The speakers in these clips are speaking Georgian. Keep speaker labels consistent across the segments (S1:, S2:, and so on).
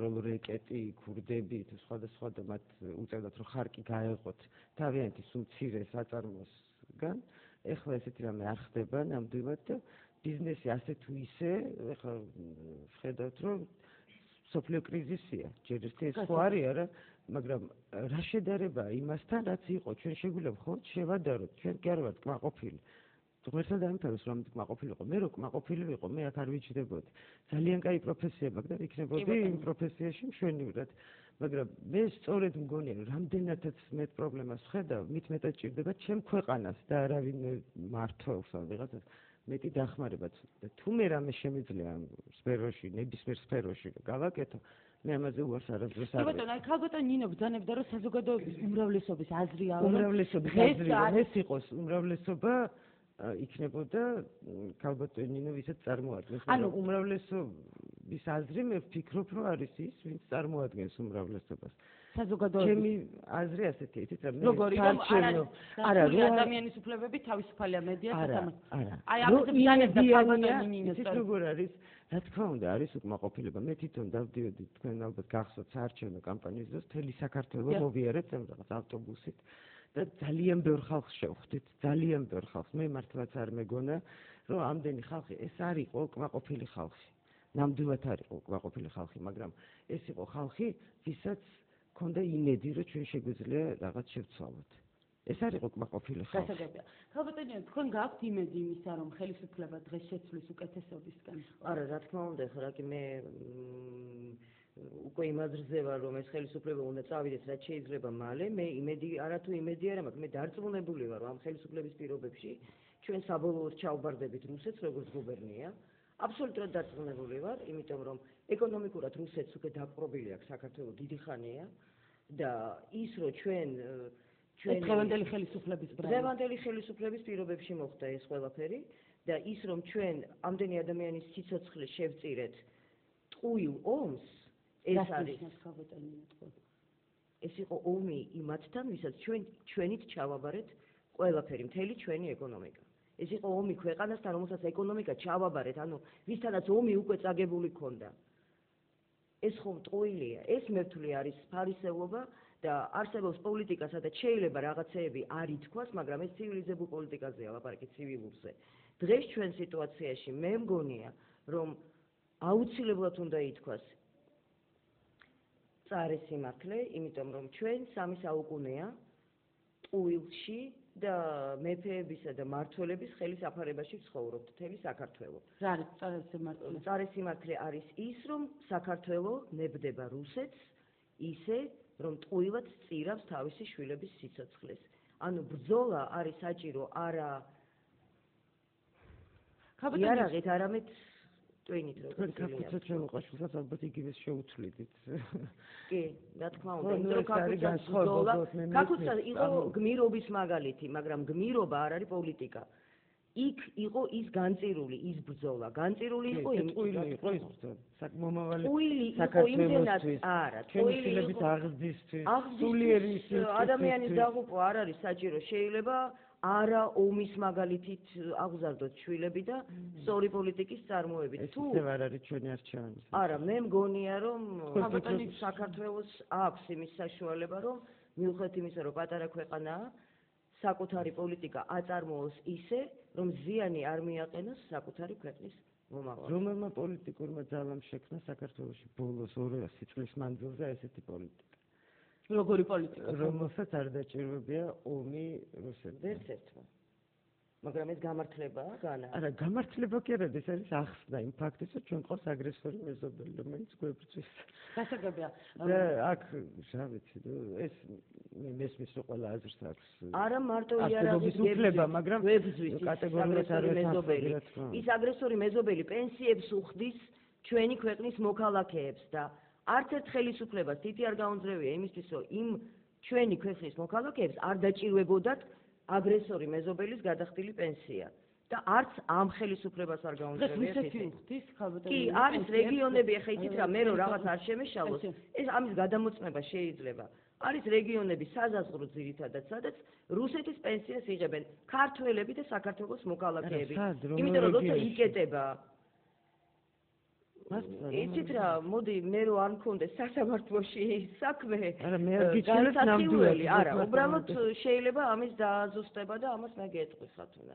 S1: უბრალო რეკეტი, ქურდები თუ სხვადასხვა და მათ უწევდათ რომ ხარკი გაეღოთ თავიანთი სულ მცირე საწარმოსგან. ეხლა ესეთი რამე არ ხდება ნამდვილად და ბიზნესი ასე თუ ისე, ეხლა ხედავთ რომ სოფლიო კრიზისია. ჯერ ერთი ეს ხო არის არა, მაგრამ რა შედარებაა იმასთან, რაც იყო, ჩვენ შეგვიძლია მხოლოდ შევადაროთ, ჩვენ კი არ ვართ კმაყოფილი. ღმერთთან დაამთავროს რომ კმაყოფილიყო, მე რო კმაყოფილი ვიყო, მე აქ არ ვიჯდებოდი. ძალიან კაი პროფესია მაქვს და ვიქნებოდი იმ პროფესიაში მშვენივრად. მაგრამ მე სწორედ მგონია რომ რამდენადაც მეტ პრობლემას ვხედავ, მით მეტად ჭირდება ჩემ ქვეყანას და არავინ მართლს ან ვიღაცას მეტი დახმარებაც და თუ მე რამე შემიძლია ამ სფეროში, ნებისმიერ სფეროში გავაკეთო, მე ამაზე უარს არასდროს არ
S2: ბატონო, აი ქალბატონ ნინო ბრძანებდა რომ საზოგადოების უმრავლესობის აზრია რომ
S1: უმრავლესობის აზრი ეს იყოს უმრავლესობა იქნებოდა ქალბატონ ნინო ვისაც წარმოადგენს. ანუ უმრავლესობის აზრი მე ვფიქრობ რომ არის ის, ვინც წარმოადგენს უმრავლესობას.
S2: საზოგადოების
S1: ჩემი აზრი ასეთია, იცით რა,
S2: როგორი რომ არა ადამიანის უფლებები თავისუფალია მედია სასამართლო. აი ამაზე ბრძანებდა ქალბატონ ნინო.
S1: იცით როგორ არის? რა თქმა უნდა არის უკმაყოფილება. მე თვითონ დავდიოდი თქვენ ალბათ გახსოვთ საარჩევნო კამპანიის დროს მთელი საქართველო მოვიარეთ ამ რაღაც ავტობუსით. და ძალიან ბევრ ხალხს შევხვდით, ძალიან ბევრ ხალხს. მე მართლაც არ მეგონა, რომ ამდენი ხალხი, ეს არ იყო კმაყოფილი ხალხი. ნამდვილად არ იყო კმაყოფილი ხალხი, მაგრამ ეს იყო ხალხი, ვისაც ჰქონდა იმედი, რომ ჩვენ შეგვიძლია რაღაც შევცვალოთ. ეს არ იყო კმაყოფილი ხალხი.
S2: გასაგებია. ქალბატონო, თქვენ გაქვთ იმედი იმისა, რომ ხელისუფლება დღეს შეცვლის უკეთესობისკენ?
S3: არა, რა თქმა უნდა, ხა კი მე უკვე იმაზრზე ვარ რომ ეს ხელისუფლება უნდა წავიდეს რაც შეიძლება მალე მე იმედი არათუ იმედი არა მაქვს მე დარწმუნებული ვარ რომ ამ ხელისუფლების პირობებში ჩვენ საბოლოოდ ჩავბარდებით რუსეთს როგორც გუბერნია აბსოლუტურად დარწმუნებული ვარ იმიტომ რომ ეკონომიკურად რუსეთს უკვე დაპყრობილი აქვს საქართველოს დიდი ხანია და ის რომ ჩვენ
S2: დღევანდელი ხელისუფლების
S3: პირობებში მოხდა ეს ყველაფერი და ის რომ ჩვენ ამდენი ადამიანის სიცოცხლე შევწირეთ ტყუილ ომს ეს არის ეს იყო ომი იმათთან, ვისაც ჩვენით ჩავაბარეთ ყველაფერი, მთელი ჩვენი ეკონომიკა. ეს იყო ომი ქვეყანასთან, რომელსაც ეკონომიკა ჩავაბარეთ, ანუ ვისთანაც ომი უკვე წაგებული ჰქონდა. ეს ხომ ტყუილია, ეს მე ვთვლი არის ფარისევლობა და არსებობს პოლიტიკა, სადაც შეიძლება რაღაცეები არ ითქვას, მაგრამ ეს ცივილიზებულ პოლიტიკაზეა, ლაპარაკი ცივილურზე. დღეს ჩვენ სიტუაციაში მე მგონია, რომ აუცილებლად უნდა ითქვას წარე სიმართლე, იმიტომ რომ ჩვენ სამი საუკუნეა ტყუილში და მეფეებისა და მმართველების ხელის აფარებაში ვცხოვრობთ მთელი საქართველო.
S2: რა არის წარე სიმართლე?
S3: წარე სიმართლე არის ის, რომ საქართველო ნებდება რუსეთს ისე, რომ ტყუილად სწირავს თავისი შვილების სიცოცხლეს. ანუ ბრძოლა არის საჭირო არა იარაღით, არამედ ტვინით
S1: თქვენ კაცოც ჩვენ უყაშულსაც ალბათ იგივეს შეუცვლიდით.
S3: კი, რა თქმა უნდა, კაცოცა იყო გმირობის მაგალითი, მაგრამ გმირობა არ არის პოლიტიკა. იქ იყო ის განწირული, ის ბრძოლა. განწირული იყო იმ
S1: ტყუილი იყო ის ბრძოლა. საკმომავალი
S3: საქართველოსთვის
S1: არა, ჩვენების აღზრდისთვის,
S3: სულიერი ადამიანის დაღუპვა არ არის საჭირო. შეიძლება არა ომის მაგალითით აღზარდოთ შვილები და სწორი პოლიტიკის წარმოებით.
S1: თუ არ არის ჩვენი არჩევანი.
S3: არა, მე მგონია რომ საქართველოს აქვს იმის საშუალება, რომ მიუხედავად იმისა, რომ პატარა ქვეყანაა, საკუთარი პოლიტიკა აწარმოოს ისე, რომ ზიანი არ მიაყენოს საკუთარი ქვეყნის მომავალს.
S1: რომელმა პოლიტიკურმა ძალამ შექმნა საქართველოში ბოლოს 200 წლის მანძილზე ესეთი პოლიტიკა.
S2: როგორი პოლიტიკა?
S1: რომელსაც არ დაჭირვებია ომი რუსეთს.
S3: ერთ-ერთმა. მაგრამ ეს გამართლებაა, განა.
S1: არა, გამართლება კი არა, ეს არის ახსნა იმ ფაქტისა, რომ ჩვენ ყავს აგრესორი მეზობელი, რომელიც გვებრძვის.
S2: გასაგებია.
S1: და აქ რა ვიცი, ეს მესმის რომ ყველა აზრს აქვს.
S3: არა მარტო იარაღის
S1: უფლება, მაგრამ
S3: კატეგორიულად არის მეზობელი. ის აგრესორი მეზობელი პენსიებს უხდის ჩვენი ქვეყნის მოქალაქეებს და არც ერთ ხელისუფლებას თითი არ გაუნձრევია იმისთვის, რომ იმ ჩვენი ქვეყნის მოქალაქეებს არ დაჭირვებოდათ აგრესორი მეზობელის გადახდილი პენსია. და არც ამ ხელისუფლებას არ გაუნձრევია თითი. კი, არის რეგიონები, ახლა იცით რა, მე რომ რაღაც არ შემეშალოს, ეს ამის გადამოწმება შეიძლება. არის რეგიონები საზაზღვრო ძირითადად, სადაც რუსეთის პენსიას იღებენ ქართველები და საქართველოს მოქალაქეები. იმიტომ რომ როცა იკეტება იცით რა, მოდი მე რო არ მქონდეს სასამართლოში საქმე,
S1: განსაცდელი,
S3: არა, უბრალოდ შეიძლება ამის დააზუსტება და ამას მე გეტყვი ხათუნა.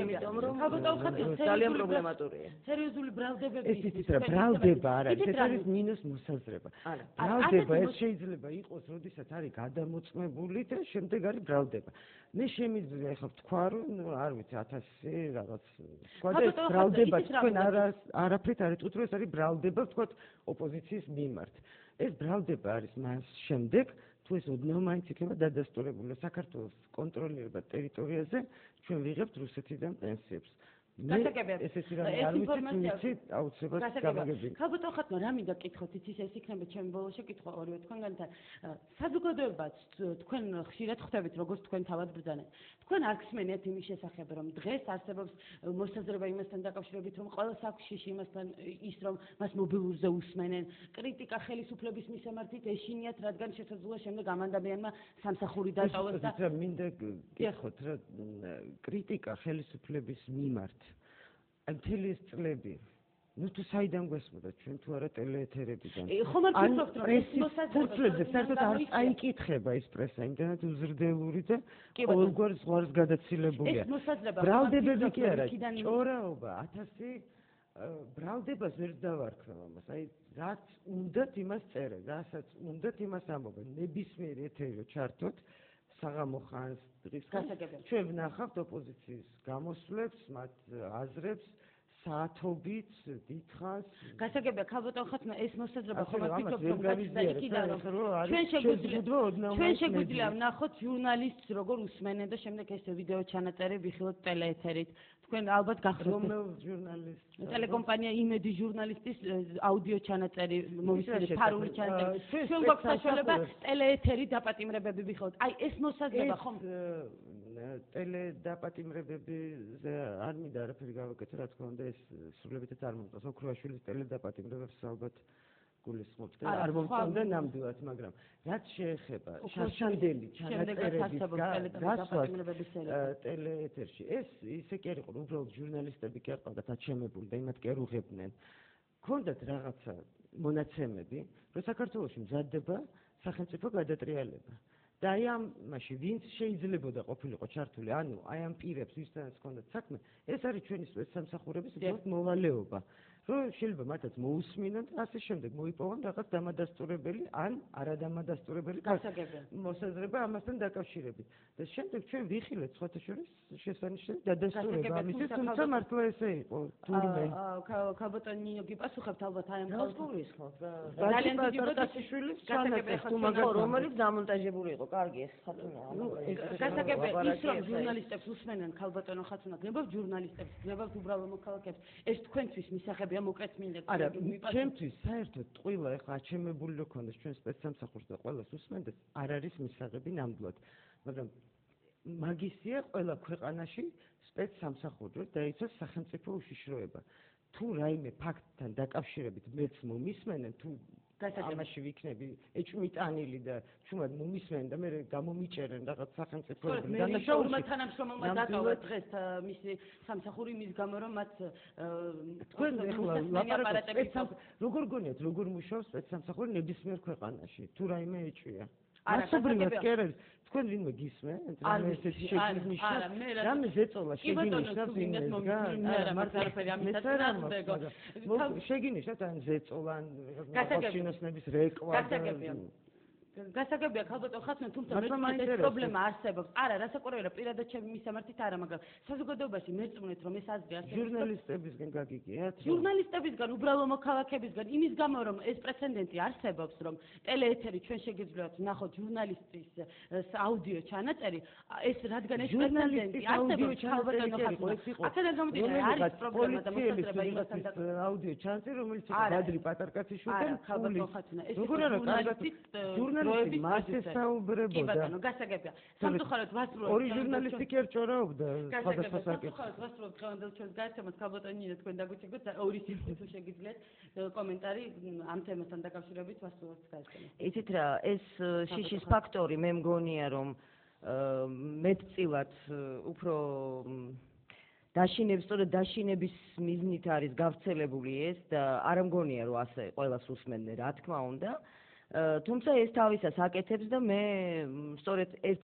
S3: იმიტომ რომ ძალიან პრობლემატურია.
S2: სერიოზული ბრალდებები
S1: ეს იცით რა, ბრალდება არ არის, ეს არის მინუს მოსაზრება. ბრალდება ეს შეიძლება იყოს, როდესაც არის გადამოწმებული და შემდეგ არის ბრალდება. მე შემიძლია ახლა ვთქვა, რომ არ ვიცი 1000 რაღაც თქვა და ეს ბრალდება თქვენ არაფრით არ იტყვით, რომ ეს არის ბრალდება ვთქვათ ოპოზიციის მიმართ. ეს ბრალდება არის მას შემდეგ, თუ ეს ოდნავ მაინც იქნება დადასტურებული საქართველოს კონტროლირებად ტერიტორიაზე, ჩვენ ვიღებთ რუსეთიდან პენსიებს. ესეთი რამე არ ვიცი, აუცილებლად გამაგებია.
S2: ქალბატონ ხათუნა, რა მინდა გკითხოთ, იცის ეს იქნება ჩემი ბოლო შეკითხვა ორივე თქვენგანთან. საზოგადოებაც თქვენ ხშირად ხვდებით, როგორც თქვენ თავად ბრძანეთ. თქვენ არ გსმენიათ იმის შესახებ, რომ დღეს არსებობს მოსაზრება იმასთან დაკავშირებით, რომ ყველა საქმეში იმასთან ის რომ მას მობილურზე უსმენენ, კრიტიკა ხელისუფლების მისამართით ეშინიათ, რადგან შესაძლოა შემდეგ ამანდაბიანმა სამსახური დატოვოს და
S1: მინდა გკითხოთ, რა კრიტიკა ხელისუფლების მიმართ აი მთელი ეს წლები თუ საიდან გვესმოდა ჩვენ თუ არა ტელეეთერებიდან
S2: ხომ არ გქონდათ რომ ეს
S1: მოსაზრებებზე საერთოდ არ წაიკითხება ის პრესა იმდენად უზრდელური და ყოველგვარ ზღვარს გადაცილებულია ბრალდებები კი არა ჭორაობა 1000 ბრალდებას ვერ დავარქვევ ამას აი რაც უნდათ იმას წერენ რასაც უნდათ იმას ამბობენ ნებისმიერი ეთერი რო ჩართოთ საღამო ხანს დღის ჩვენ ვნახავთ ოპოზიციის გამოსვლებს მათ აზრებს საათობით დიდხანს
S2: გასაგებია ქალბატონ ხათუნა ეს მოსაზრება ხომ არ ფიქრობთ რომ გაჩნდა იქიდან რომ ჩვენ შეგვიძლია ვნახოთ ჟურნალისტს როგორ უსმენენ და შემდეგ ეს ვიდეო ჩანაწერი ვიხილოთ ტელეეთერით თქვენ ალბათ გახსოვთ
S1: რომელ ჟურნალისტს
S2: ტელეკომპანია იმედი ჟურნალისტის აუდიო ჩანაწერი მოვისმენთ ფარული ჩანაწერი ჩვენ გვაქვს საშუალება ტელეეთერი დაპატიმრებები ვიხილოთ აი ეს მოსაზრება ხომ
S1: ტელედაპატიმრებებზე არ მინდა არაფერი გავაკეთო რა თქმა უნდა ეს სრულებითაც არ მომწონს ოქროაშვილის ტელედაპატიმრებებს ალბათ გულისხმობთ და არ მომწონდა ნამდვილად მაგრამ რაც შეეხება შარშანდელი ჩანაწერების გასვას ტელეეთერში ეს ისე კი არ იყო უბრალოდ ჟურნალისტები კი არ ყავდათ აჩემებული და იმათ კი არ უღებდნენ ქონდათ რაღაცა მონაცემები რომ საქართველოში მზადდება სახელმწიფო გადატრიალება და აი ამაში ვინც შეიძლებოდა ყოფილიყო ჩართული ანუ აი ამ პირებს ვისთანაც ჰქონდათ საქმე ეს არის ჩვენი სამსახურების უბრალოდ მოვალეობა რომ შეიძლება მათაც მოусმინონ და ასე შემდეგ მოიპოვონ რაღაც დამადასტურებელი ან არადამადასტურებელი მოსაზრება ამასთან დაკავშირებით და შემდეგ ჩვენ ვიხილეთ სხვათა შორის შესანიშნავი დადასტურება ამისთვის თუმცა მართლა ესე იყო თურმე
S2: ქალბატონ ნინო გიპასუხებთ ალბათ აი ამ
S3: ყურის ხო
S2: ძალიან დიდი
S3: ბოდიშვილის ჩანაწერი თუ მაგას რომელიც დამონტაჟებული იყო კარგი ეს ხათუნა
S2: გასაგებია ის რომ ჟურნალისტებს უსმენენ ქალბატონო ხათუნა გნებავთ ჟურნალისტებს გნებავთ უბრალო მოქალაქეებს ეს თქვენთვის მისაღებია მოკეთ მინდა
S1: არა ჩემთვის საერთოდ ტყუილა ეხლა აჩემებული რო ქონდეს ჩვენ სპეცსამსახურს და ყველას უსმენდეს არ არის მისაღები ნამდვილად მაგრამ მაგისია ყველა ქვეყანაში სპეცსამსახური რომ დაიცვას სახელმწიფო უშიშროება თუ რაიმე ფაქტთან დაკავშირებით მეც მომისმენენ თუ ამაში ვიქნები ეჭვმიტანილი და ჩუმად მომისმენენ და მე გამომიჭერენ რაღაც სახელმწიფოებრივ
S2: დანაშაულში თანამშრომელმა დაკავა დღეს მისი სამსახური მის გამო რომ მათ
S1: თქვენ ეხლა ლაპარაკობთ როგორ გონიათ როგორ მუშაობს სპეცსამსახური ნებისმიერ ქვეყანაში თუ რაიმე ეჭვია ასობრივად კი არა თქვენ ვინმე გისმენთ რამე ესეთი შეგინიშნა რამე ზეწოლა შეგინიშნა შეგინიშნათ ან ზეწოლა ან გასაგებია რეკლამა
S2: გასაგებია ქალბატონ ხათუნა თუმცა ეს პრობლემა არსებობს არა რასაკვირველია პირადად ჩემი მისამართით არა მაგრამ საზოგადოებაში მერწმუნეთ რომ ეს აზრი არსებობს
S1: ჟურნალისტებისგან გაგიგიათ
S2: ჟურნალისტებისგან უბრალო მოქალაქეებისგან იმის გამო რომ ეს პრეცედენტი არსებობს რომ ტელეეთერი ჩვენ შეგიძლიათ ვნახოთ ჟურნალისტის აუდიო ჩანაწერი ეს რადგან ეს პრეცედენტი არსებობს ქალბატონო ხათუნა აქედან გამომდინარე არის პრობლემა და მოსაზრება იმასთან დაკავშირებით
S1: აუდიო ჩანაწერი რომელიც იყო ბადრი პატარკაციშვილთან
S2: ქალბატონო ხათუნა ეს
S1: ჟურნალისტი მას ესაუბრებოდა.
S2: კი ბატონო, გასაგებია. სამწუხაროდ ვასრულებთ.
S1: ორი ჟურნალისტი კი არ ჭორაობდა სხვადასხვა საკითხს.
S2: სამწუხაროდ ვასრულებთ დღევანდელ ჩვენს გააცემას ქალბატონ ნინო თქვენ დაგვიჩეკოთ ორი სიტყვით თუ შეგიძლიათ კომენტარი ამ თემასთან დაკავშირებით ვასრულებთ გააცემას.
S3: იცით რა, ეს შიშის ფაქტორი მე მგონია რომ მეტწილად უფრო დაშინებს, სწორედ დაშინების მიზნით არის გავრცელებული ეს და არ მგონია რომ ასე ყველას უსმენდნენ, რა თქმა უნდა. თუმცა ეს თავისას აკეთებს და მე სწორედ ეს